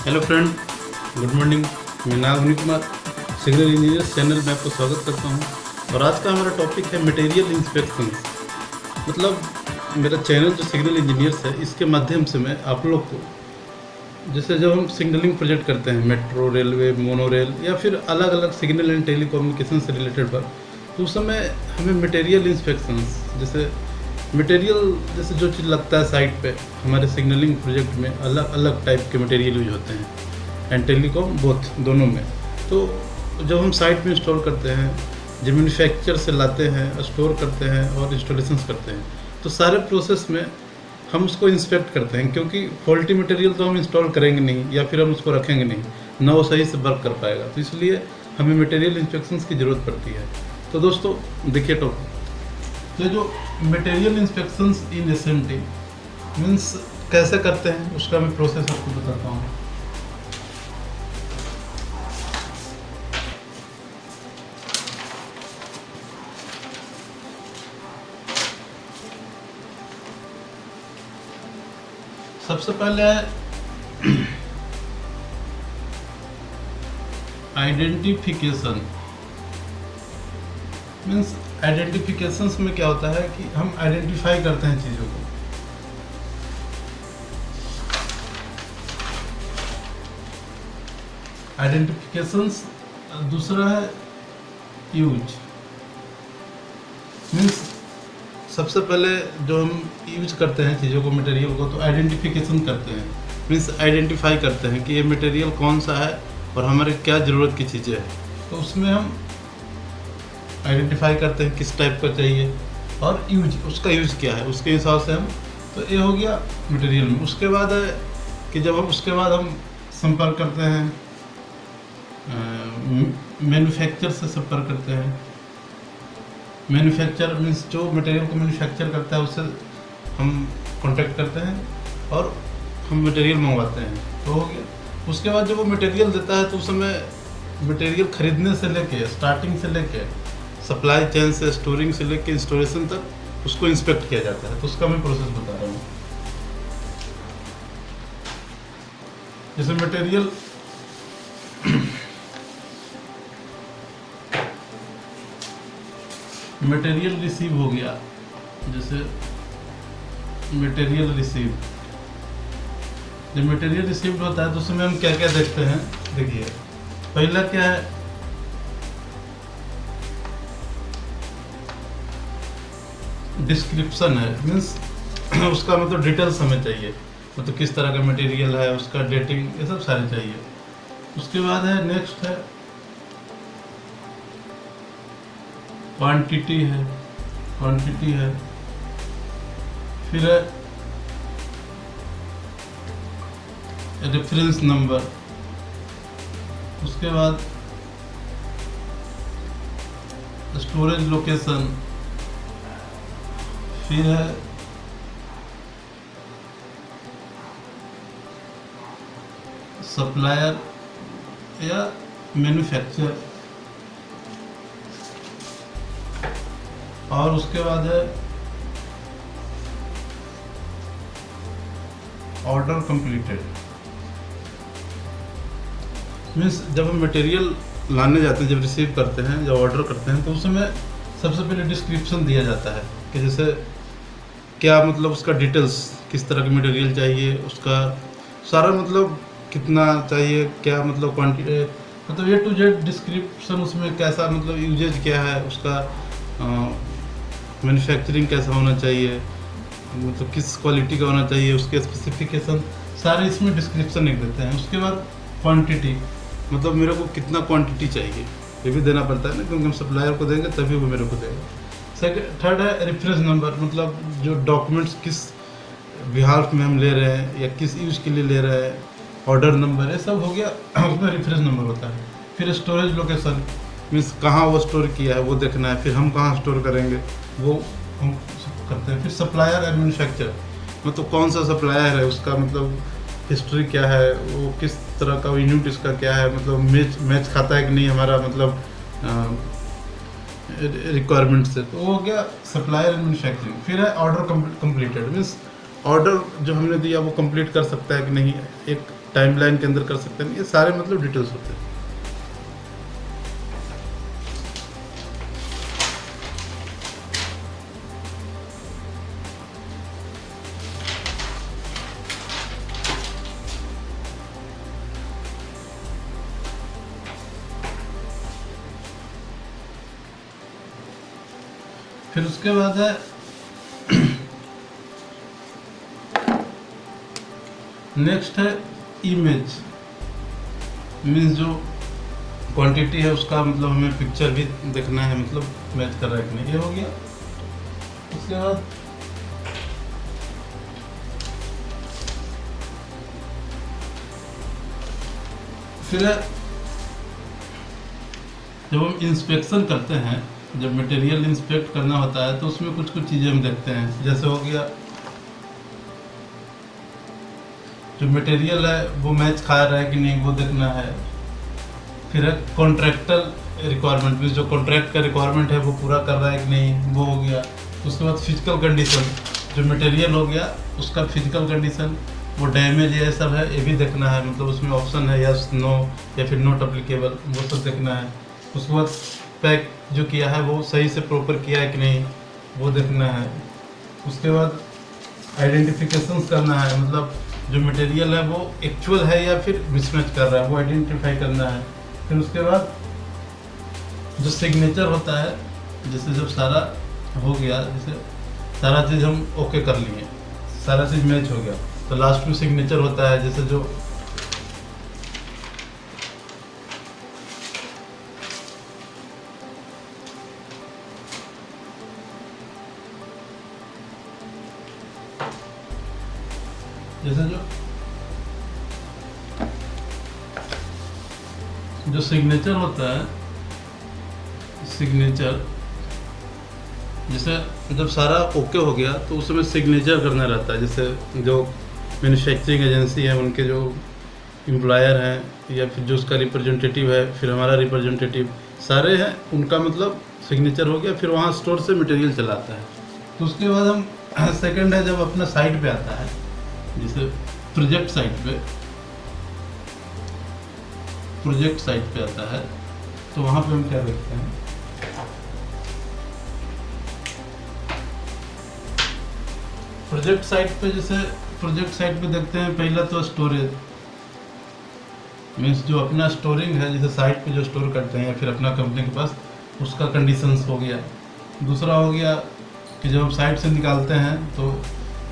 Hello friend, good morning. मेरा नाम Avni Kumar, signal engineer channel में आपको स्वागत करता हूं। और आज का हमारा टॉपिक है मटेरियल इंस्पेक्शंस। मतलब मेरा चैनल जो सिग्नल इंजीनियर्स है, इसके माध्यम से मैं आप लोग को, जैसे जब हम सिग्नलिंग प्रोजेक्ट करते हैं, मेट्रो, रेलवे, मोनो रेल या फिर अलग अलग सिग्नल एंड टेलीकम्युनिकेशन से रिलेटेड पर, तो उस समय हमें मटेरियल इंस्पेक्शंस, जैसे मटेरियल, जैसे जो चीज़ लगता है साइट पे, हमारे सिग्नलिंग प्रोजेक्ट में अलग अलग टाइप के मटेरियल यूज होते हैं एंड टेलीकॉम बोथ, दोनों में। तो जब हम साइट में इंस्टॉल करते हैं, जो मैन्युफैक्चर से लाते हैं, स्टोर करते हैं और इंस्टॉलेशंस करते हैं, तो सारे प्रोसेस में हम उसको इंस्पेक्ट करते हैं, क्योंकि फॉल्टी मटेरियल तो हम इंस्टॉल करेंगे नहीं या फिर हम उसको रखेंगे नहीं, ना वो सही से वर्क कर पाएगा। तो इसलिए हमें मटेरियल इंस्पेक्शंस की ज़रूरत पड़ती है। तो दोस्तों देखिए टॉपिक, तो जो मटेरियल इंस्पेक्शंस इन एसएमटी मीन्स कैसे करते हैं, उसका मैं प्रोसेस आपको बताता हूँ। सबसे पहले आइडेंटिफिकेशन मीन्स, आइडेंटिफिकेशंस में क्या होता है कि हम आइडेंटिफाई करते हैं चीज़ों को। आइडेंटिफिकेशंस। दूसरा है यूज मीन्स, सबसे पहले जो हम यूज करते हैं चीज़ों को, मटेरियल को, तो आइडेंटिफिकेशन करते हैं मीन्स आइडेंटिफाई करते हैं कि ये मटेरियल कौन सा है और हमारे क्या ज़रूरत की चीज़ें हैं। तो उसमें हम आइडेंटिफाई करते हैं किस टाइप का चाहिए और यूज, उसका यूज क्या है, उसके हिसाब से हम, तो ये हो गया मटेरियल में। उसके बाद है कि जब हम उसके बाद हम संपर्क करते हैं, मैन्युफैक्चर से संपर्क करते हैं। मैन्युफैक्चर मीन्स जो मटेरियल को मैन्युफैक्चर करता है उससे हम कांटेक्ट करते हैं और हम मटेरियल मंगवाते हैं, तो हो गया। उसके बाद जब वो मटेरियल देता है तो उस समय मटेरियल खरीदने से लेके, स्टार्टिंग से लेके, सप्लाई चेन से, स्टोरिंग से लेके इंस्टॉलेशन तक उसको इंस्पेक्ट किया जाता है। तो उसका मैं प्रोसेस बता रहा हूँ। जैसे मटेरियल रिसीव हो गया, जैसे मटेरियल रिसीव, जब मटेरियल रिसीव्ड होता है तो उसमें हम क्या क्या देखते हैं। देखिए पहला क्या है, डिस्क्रिप्शन है मीन्स उसका मतलब डिटेल्स हमें चाहिए, मतलब किस तरह का मटेरियल है, उसका डेटिंग, ये सब सारे चाहिए। उसके बाद है, नेक्स्ट है क्वांटिटी है, फिर है रेफरेंस नंबर, उसके बाद स्टोरेज लोकेशन, फिर है सप्लायर या मैन्युफैक्चर, और उसके बाद है ऑर्डर कंप्लीटेड। मीन्स जब हम मटेरियल लाने जाते हैं, जब रिसीव करते हैं, जब ऑर्डर करते हैं, तो उस समय सबसे पहले डिस्क्रिप्शन दिया जाता है कि जैसे क्या मतलब उसका डिटेल्स, किस तरह की मटेरियल चाहिए, उसका सारा मतलब कितना चाहिए, क्या मतलब क्वांटिटी, मतलब ए टू जेड डिस्क्रिप्शन, उसमें कैसा मतलब यूजेज क्या है उसका, मैन्युफैक्चरिंग कैसा होना चाहिए, मतलब किस क्वालिटी का होना चाहिए, उसके स्पेसिफिकेशन सारे इसमें डिस्क्रिप्शन लिख देते हैं। उसके बाद क्वांटिटी, मतलब मेरे को कितना क्वांटिटी चाहिए, ये भी देना पड़ता है ना, क्योंकि हम सप्लायर को देंगे तभी वो मेरे को देगा। थर्ड है रेफरेंस नंबर, मतलब जो डॉक्यूमेंट्स किस बिहाफ में हम ले रहे हैं या किस यूज के लिए ले रहे हैं, ऑर्डर नंबर, ये सब हो गया, उसमें रेफरेंस नंबर होता है। फिर स्टोरेज लोकेशन मीन्स कहाँ वो स्टोर किया है वो देखना है, फिर हम कहाँ स्टोर करेंगे वो हम करते हैं। फिर सप्लायर एंड मैन्युफैक्चर, मतलब कौन सा सप्लायर है, उसका मतलब हिस्ट्री क्या है, वो किस तरह का यूनिट इसका क्या है, मतलब मैच खाता है कि नहीं हमारा मतलब रिक्वायरमेंट से। तो वो हो गया सप्लायर एंड मैन्युफैक्चरिंग। फिर है ऑर्डर कंप्लीटेड मीन्स ऑर्डर जो हमने दिया वो कंप्लीट कर सकता है कि नहीं। एक टाइमलाइन के अंदर कर सकते हैं, ये सारे मतलब डिटेल्स होते हैं। फिर उसके बाद है नेक्स्ट है इमेज, मीन्स जो क्वांटिटी है उसका मतलब हमें पिक्चर भी देखना है, मतलब मैच कर रहा है कि नहीं, ये हो गया। उसके बाद फिर जब हम इंस्पेक्शन करते हैं, जब मटेरियल इंस्पेक्ट करना होता है तो उसमें कुछ कुछ चीज़ें हम देखते हैं। जैसे हो गया जो मटेरियल है वो मैच खा रहा है कि नहीं, वो देखना है। फिर है कॉन्ट्रैक्टल रिक्वायरमेंट, मीन्स जो कॉन्ट्रैक्ट का रिक्वायरमेंट है वो पूरा कर रहा है कि नहीं, वो हो गया। उसके बाद फिजिकल कंडीशन, जो मटेरियल हो गया उसका फिजिकल कंडीशन, वो डैमेज है सब है, ये भी देखना है, मतलब उसमें ऑप्शन है यस नो या फिर नॉट अप्लीकेबल, वो सब देखना है। उसके बाद पैक जो किया है वो सही से प्रॉपर किया है कि नहीं, वो देखना है। उसके बाद आइडेंटिफिकेशन करना है, मतलब जो मटेरियल है वो एक्चुअल है या फिर मिसमैच कर रहा है, वो आइडेंटिफाई करना है। फिर उसके बाद जो सिग्नेचर होता है, जैसे जब सारा हो गया, जैसे सारा चीज़ हम ओके कर लिए, सारा चीज़ मैच हो गया, तो लास्ट में सिग्नेचर होता है। जैसे जो जो सिग्नेचर होता है, सिग्नेचर जैसे जब सारा ओके हो गया तो उसमें सिग्नेचर करना रहता है। जैसे जो मैन्युफैक्चरिंग एजेंसी है, उनके जो एम्प्लॉयर हैं या फिर जो उसका रिप्रेजेंटेटिव है, फिर हमारा रिप्रेजेंटेटिव, सारे हैं, उनका मतलब सिग्नेचर हो गया। फिर वहाँ स्टोर से मटेरियल चलाता है। तो उसके बाद हम सेकंड है जब अपना साइट पे आता है, जैसे प्रोजेक्ट साइट पे आता है, तो वहाँ पे हम क्या देखते हैं, प्रोजेक्ट साइट पे, जैसे प्रोजेक्ट साइट पे देखते हैं पहला तो स्टोरेज, मीन्स जो अपना स्टोरिंग है, जैसे साइट पे जो स्टोर करते हैं या फिर अपना कंपनी के पास, उसका कंडीशंस हो गया। दूसरा हो गया कि जब हम साइट से निकालते हैं तो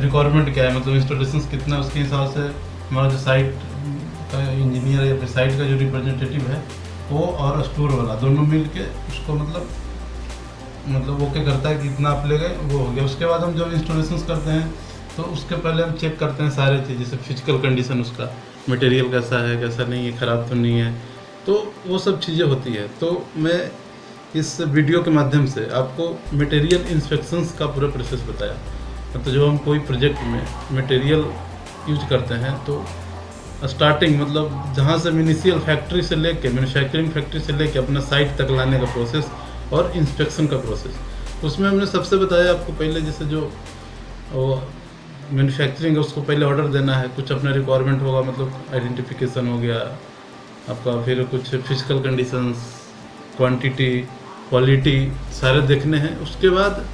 रिक्वायरमेंट क्या है, मतलब इंस्टॉलेशन कितना, उसके हिसाब से हमारा जो साइट का इंजीनियर या फिर साइट का जो रिप्रेजेंटेटिव है वो और स्टोर वाला दोनों मिल के उसको मतलब ओके करता है कि इतना आप ले गए, वो हो गया। उसके बाद हम जब इंस्टॉलेशन करते हैं तो उसके पहले हम चेक करते हैं सारे चीज़, जैसे फिजिकल कंडीशन, उसका मटेरियल कैसा है, कैसा नहीं है, ख़राब तो नहीं है, तो वो सब चीज़ें होती है। तो मैं इस वीडियो के माध्यम से आपको मटेरियल इंस्पेक्शंस का पूरा प्रोसेस बताया। तो जब हम कोई प्रोजेक्ट में मटेरियल यूज करते हैं तो स्टार्टिंग मतलब जहाँ से इनिशियल फैक्ट्री से लेके, मैन्युफैक्चरिंग फैक्ट्री से लेके अपना साइट तक लाने का प्रोसेस और इंस्पेक्शन का प्रोसेस, उसमें हमने सबसे बताया आपको पहले, जैसे जो मैन्युफैक्चरिंग है उसको पहले ऑर्डर देना है, कुछ अपना रिक्वायरमेंट होगा, मतलब आइडेंटिफिकेशन हो गया आपका, फिर कुछ फिजिकल कंडीशंस, क्वांटिटी, क्वालिटी, सारे देखने हैं। उसके बाद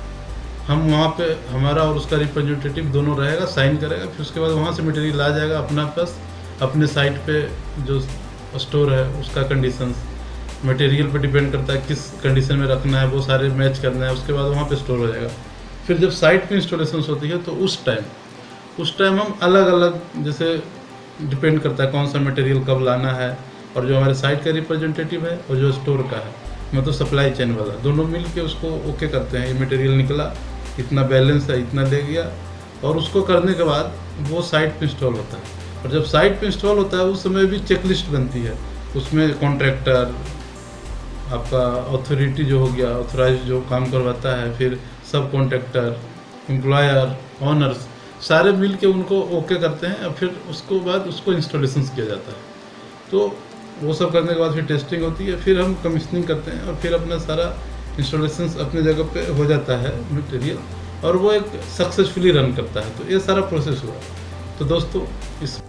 हम वहाँ पे हमारा और उसका रिप्रेजेंटेटिव दोनों रहेगा, साइन करेगा, फिर उसके बाद वहाँ से मटेरियल आ जाएगा अपना पास, अपने साइट पे जो स्टोर है उसका कंडीशंस मटेरियल पे डिपेंड करता है किस कंडीशन में रखना है, वो सारे मैच करना है, उसके बाद वहाँ पे स्टोर हो जाएगा। फिर जब साइट पे इंस्टॉलेशन होती है तो उस टाइम हम अलग अलग, जैसे डिपेंड करता है कौन सा मटेरियल कब लाना है, और जो हमारे साइट का रिप्रेजेंटेटिव है और जो स्टोर का है, मतलब सप्लाई चेन वाला, दोनों मिल के उसको ओके करते हैं, ये मटेरियल निकला, इतना बैलेंस है, इतना ले गया, और उसको करने के बाद वो साइट पे इंस्टॉल होता है। और जब साइट पे इंस्टॉल होता है उस समय भी चेकलिस्ट बनती है, उसमें कॉन्ट्रैक्टर, आपका अथॉरिटी जो हो गया, ऑथराइज जो काम करवाता है, फिर सब कॉन्ट्रैक्टर, एम्प्लॉयर, ऑनर्स, सारे मिल के उनको ओके करते हैं, और फिर उसको बाद उसको इंस्टॉलेशन किया जाता है। तो वो सब करने के बाद फिर टेस्टिंग होती है, फिर हम कमीशनिंग करते हैं, और फिर अपना सारा इंस्टॉलेशन अपने जगह पे हो जाता है मटेरियल, और वो एक सक्सेसफुली रन करता है। तो ये सारा प्रोसेस हुआ। तो दोस्तों इस